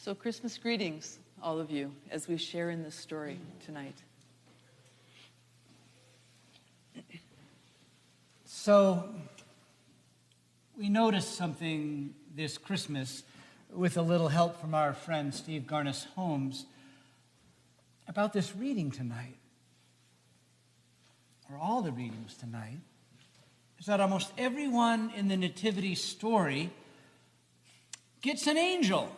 So Christmas greetings, all of you, as we share in this story tonight. So we noticed something this Christmas with a little help from our friend Steve Garnis Holmes about this reading tonight, or all the readings tonight, is that almost everyone in the Nativity story gets an angel.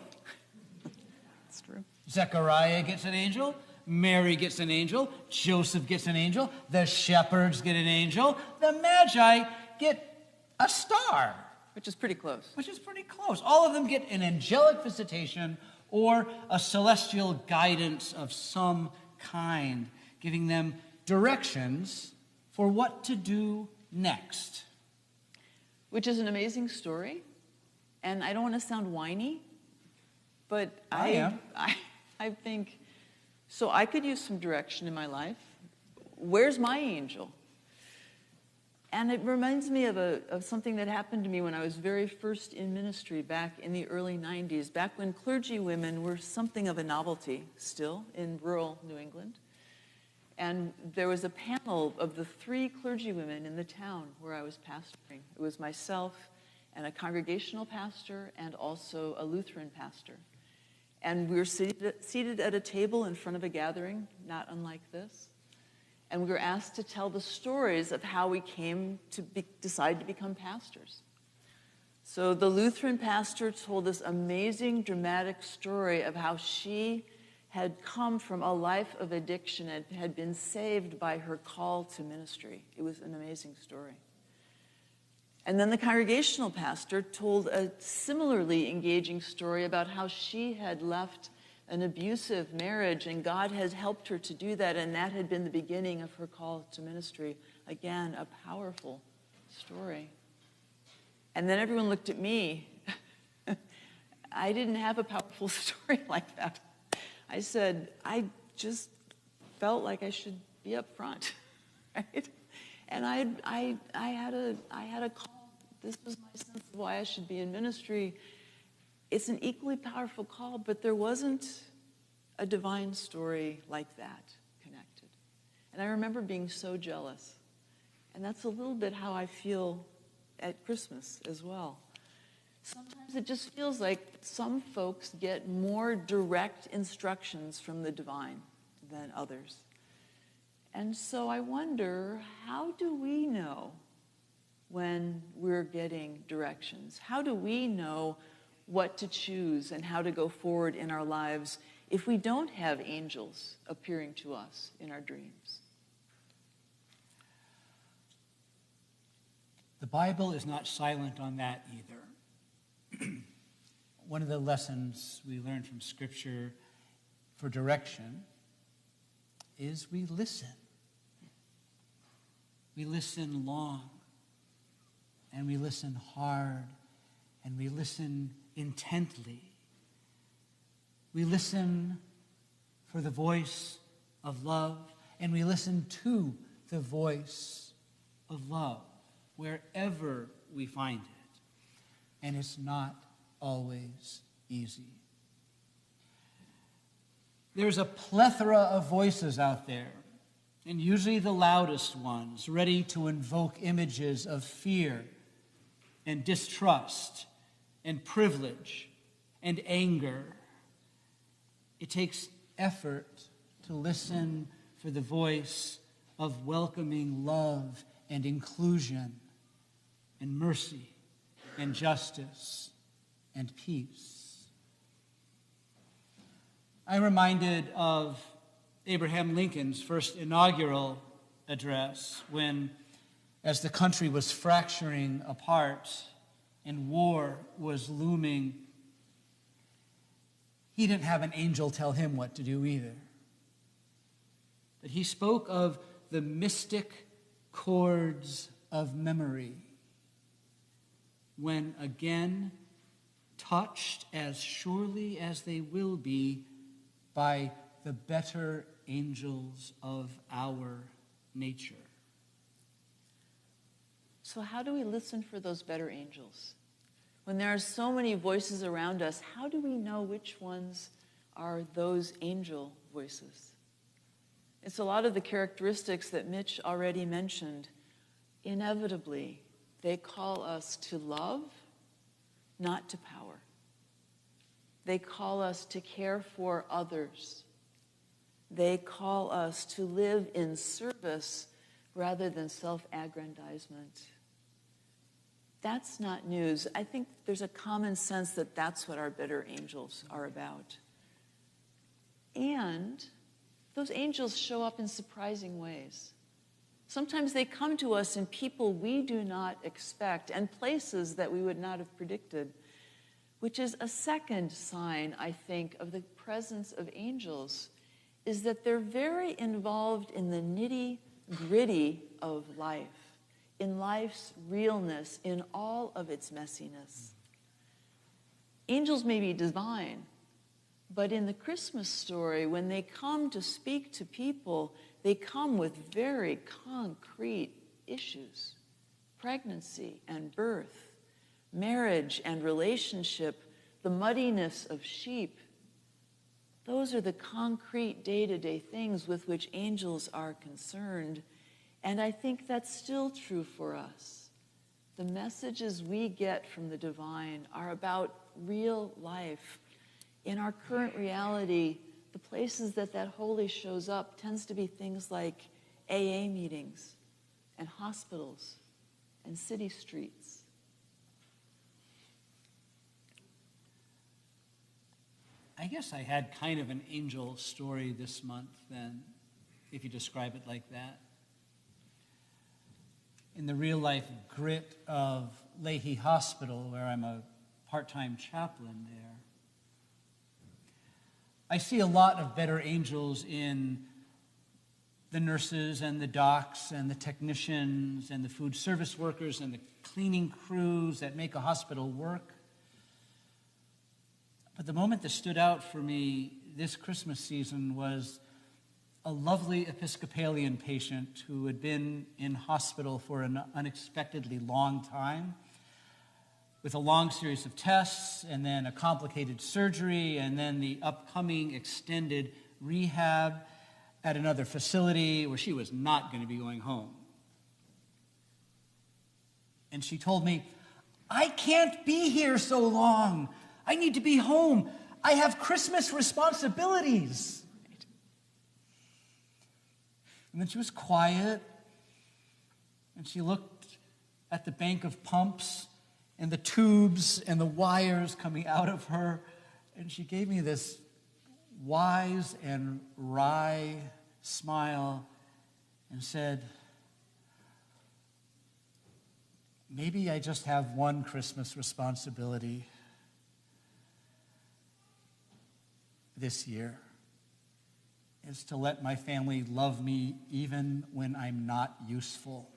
That's true. Zechariah gets an angel. Mary gets an angel. Joseph gets an angel. The shepherds get an angel. The Magi get a star. Which is pretty close. All of them get an angelic visitation or a celestial guidance of some kind, giving them directions for what to do next. Which is an amazing story. And I don't want to sound whiny, but I think, so I could use some direction in my life. Where's my angel? And it reminds me of something that happened to me when I was very first in ministry back in the early 90s, back when clergy women were something of a novelty still in rural New England. And there was a panel of the 3 clergy women in the town where I was pastoring. It was myself and a congregational pastor and also a Lutheran pastor. And we were seated at a table in front of a gathering, not unlike this. And we were asked to tell the stories of how we came to decide to become pastors. So the Lutheran pastor told this amazing, dramatic story of how she had come from a life of addiction and had been saved by her call to ministry. It was an amazing story. And then the congregational pastor told a similarly engaging story about how she had left an abusive marriage and God had helped her to do that, and that had been the beginning of her call to ministry. Again, a powerful story. And then everyone looked at me. I didn't have a powerful story like that. I said, I just felt like I should be up front, right? And I had a call. This was my sense of why I should be in ministry. It's an equally powerful call, but there wasn't a divine story like that connected. And I remember being so jealous. And that's a little bit how I feel at Christmas as well. Sometimes it just feels like some folks get more direct instructions from the divine than others. And so I wonder, how do we know when we're getting directions? How do we know what to choose and how to go forward in our lives if we don't have angels appearing to us in our dreams? The Bible is not silent on that either. One of the lessons we learn from Scripture for direction is we listen. We listen long, and we listen hard, and we listen intently. We listen for the voice of love, and we listen to the voice of love wherever we find it. And it's not always easy. There's a plethora of voices out there, and usually the loudest ones, ready to invoke images of fear and distrust and privilege and anger. It takes effort to listen for the voice of welcoming love and inclusion and mercy and justice and peace. I'm reminded of Abraham Lincoln's first inaugural address when, as the country was fracturing apart and war was looming, he didn't have an angel tell him what to do either. But he spoke of the mystic chords of memory when again touched as surely as they will be by the better angels of our nature. So how do we listen for those better angels? When there are so many voices around us, how do we know which ones are those angel voices? It's a lot of the characteristics that Mitch already mentioned. Inevitably, they call us to love, not to power. They call us to care for others. They call us to live in service rather than self-aggrandizement. That's not news. I think there's a common sense that that's what our better angels are about. And those angels show up in surprising ways. Sometimes they come to us in people we do not expect and places that we would not have predicted, which is a second sign, I think, of the presence of angels, is that they're very involved in the nitty-gritty of life, in life's realness, in all of its messiness. Angels may be divine, but in the Christmas story, when they come to speak to people, they come with very concrete issues: pregnancy and birth, marriage and relationship, the muddiness of sheep. Those are the concrete day-to-day things with which angels are concerned. And I think that's still true for us. The messages we get from the divine are about real life. In our current reality, the places that holy shows up tends to be things like AA meetings and hospitals and city streets. I guess I had kind of an angel story this month then, if you describe it like that. In the real-life grit of Leahy Hospital, where I'm a part-time chaplain there, I see a lot of better angels in the nurses and the docs and the technicians and the food service workers and the cleaning crews that make a hospital work. But the moment that stood out for me this Christmas season was a lovely Episcopalian patient who had been in hospital for an unexpectedly long time, with a long series of tests and then a complicated surgery and then the upcoming extended rehab at another facility where she was not going to be going home. And she told me, "I can't be here so long. I need to be home. I have Christmas responsibilities." And then she was quiet, and she looked at the bank of pumps and the tubes and the wires coming out of her, and she gave me this wise and wry smile and said, "Maybe I just have one Christmas responsibility this year, is to let my family love me even when I'm not useful."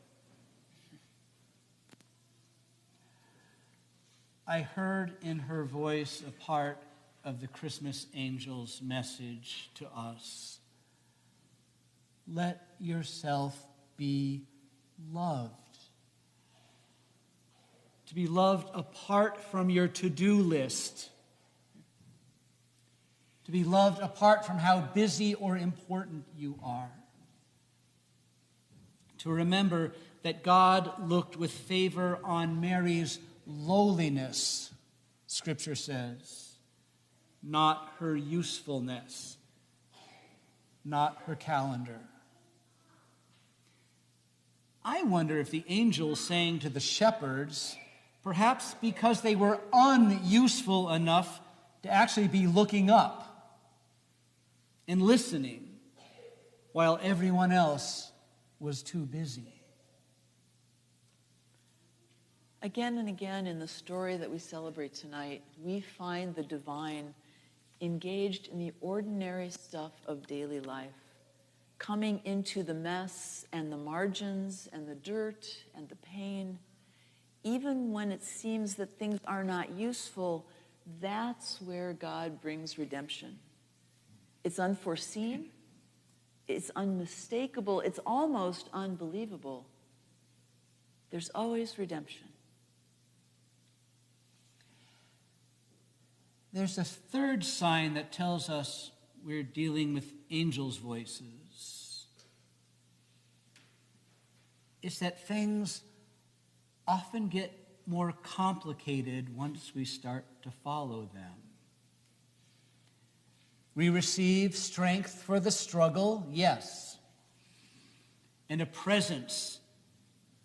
I heard in her voice a part of the Christmas angel's message to us. Let yourself be loved. To be loved apart from your to-do list. To be loved apart from how busy or important you are. To remember that God looked with favor on Mary's lowliness, Scripture says, not her usefulness, not her calendar. I wonder if the angel saying to the shepherds, perhaps because they were unuseful enough to actually be looking up and listening while everyone else was too busy. Again and again in the story that we celebrate tonight, we find the divine engaged in the ordinary stuff of daily life, coming into the mess and the margins and the dirt and the pain. Even when it seems that things are not useful, that's where God brings redemption. It's unforeseen, it's unmistakable, it's almost unbelievable. There's always redemption. There's a third sign that tells us we're dealing with angels' voices. It's that things often get more complicated once we start to follow them. We receive strength for the struggle, yes, and a presence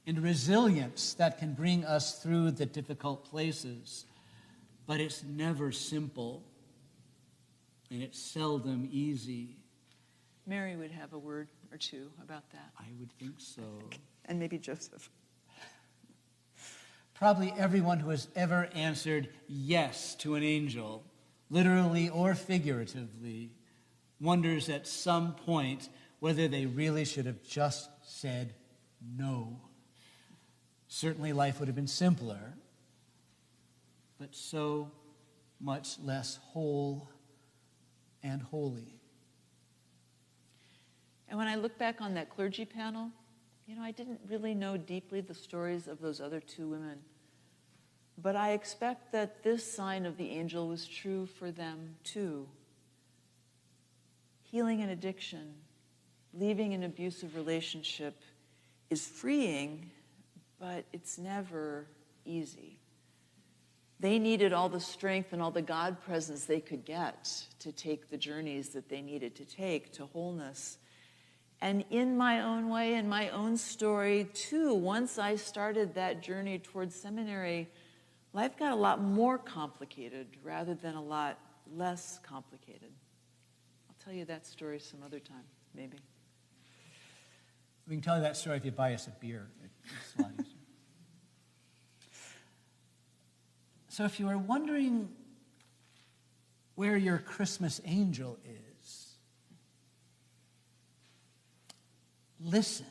and resilience that can bring us through the difficult places. But it's never simple, and it's seldom easy. Mary would have a word or two about that. I would think so. And maybe Joseph. Probably everyone who has ever answered yes to an angel, literally or figuratively, wonders at some point whether they really should have just said no. Certainly life would have been simpler, but so much less whole and holy. And when I look back on that clergy panel, I didn't really know deeply the stories of those other two women. But I expect that this sign of the angel was true for them too. Healing an addiction, leaving an abusive relationship is freeing, but it's never easy. They needed all the strength and all the God presence they could get to take the journeys that they needed to take to wholeness. And in my own way, in my own story too, once I started that journey towards seminary, life got a lot more complicated rather than a lot less complicated. I'll tell you that story some other time, maybe. We can tell you that story if you buy us a beer. It's a lot easier. So if you are wondering where your Christmas angel is, listen.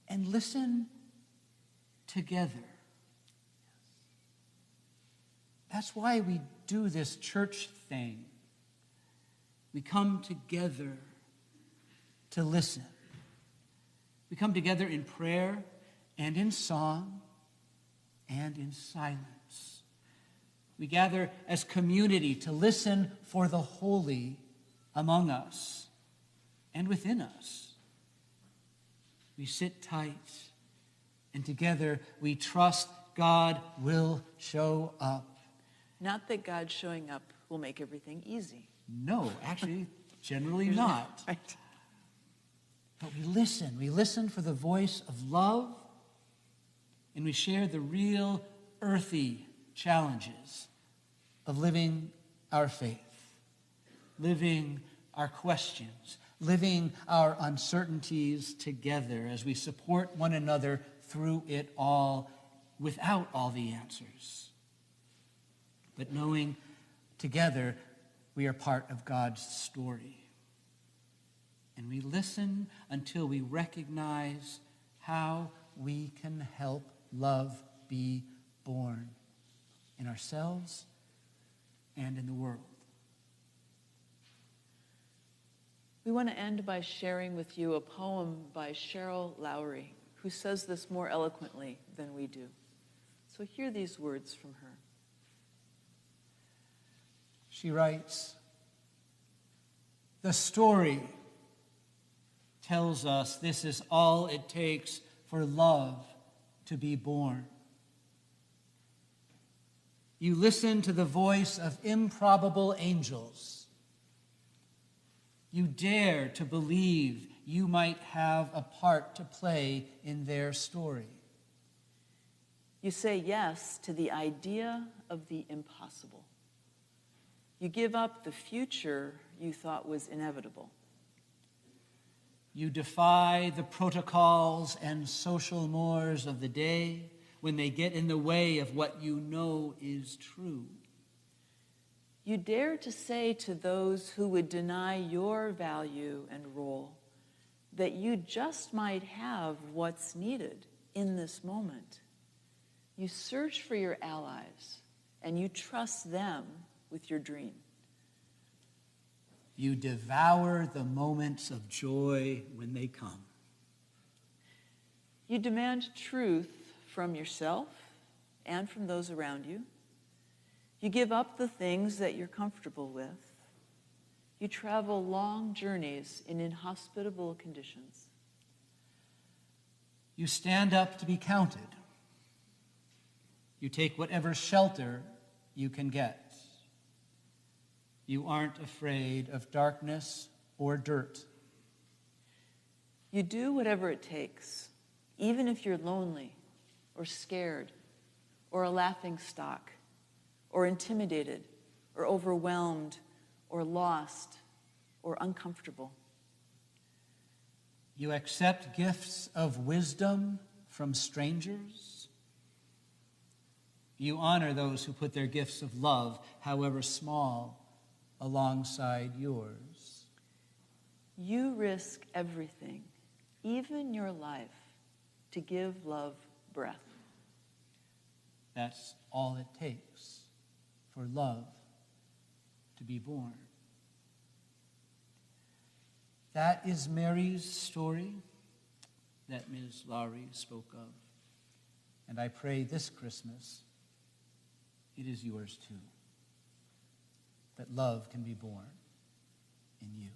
And listen together. That's why we do this church thing. We come together to listen. We come together in prayer and in song and in silence. We gather as community to listen for the holy among us and within us. We sit tight, and together we trust God will show up. Not that God showing up will make everything easy. No, actually, generally not. Right. But we listen. We listen for the voice of love, and we share the real earthy challenges of living our faith, living our questions, living our uncertainties together as we support one another through it all without all the answers. But knowing together we are part of God's story. And we listen until we recognize how we can help love be born in ourselves and in the world. We want to end by sharing with you a poem by Cheryl Lowry, who says this more eloquently than we do. So hear these words from her. She writes, "The story tells us this is all it takes for love to be born. You listen to the voice of improbable angels. You dare to believe you might have a part to play in their story. You say yes to the idea of the impossible. You give up the future you thought was inevitable. You defy the protocols and social mores of the day when they get in the way of what you know is true. You dare to say to those who would deny your value and role that you just might have what's needed in this moment. You search for your allies and you trust them with your dream. You devour the moments of joy when they come. You demand truth from yourself and from those around you. You give up the things that you're comfortable with. You travel long journeys in inhospitable conditions. You stand up to be counted. You take whatever shelter you can get. You aren't afraid of darkness or dirt. You do whatever it takes, even if you're lonely or scared or a laughingstock or intimidated or overwhelmed or lost or uncomfortable. You accept gifts of wisdom from strangers. You honor those who put their gifts of love, however small, alongside yours. You risk everything, even your life, to give love breath. That's all it takes for love to be born. That is Mary's story that Ms. Lowry spoke of. And I pray this Christmas it is yours too, that love can be born in you.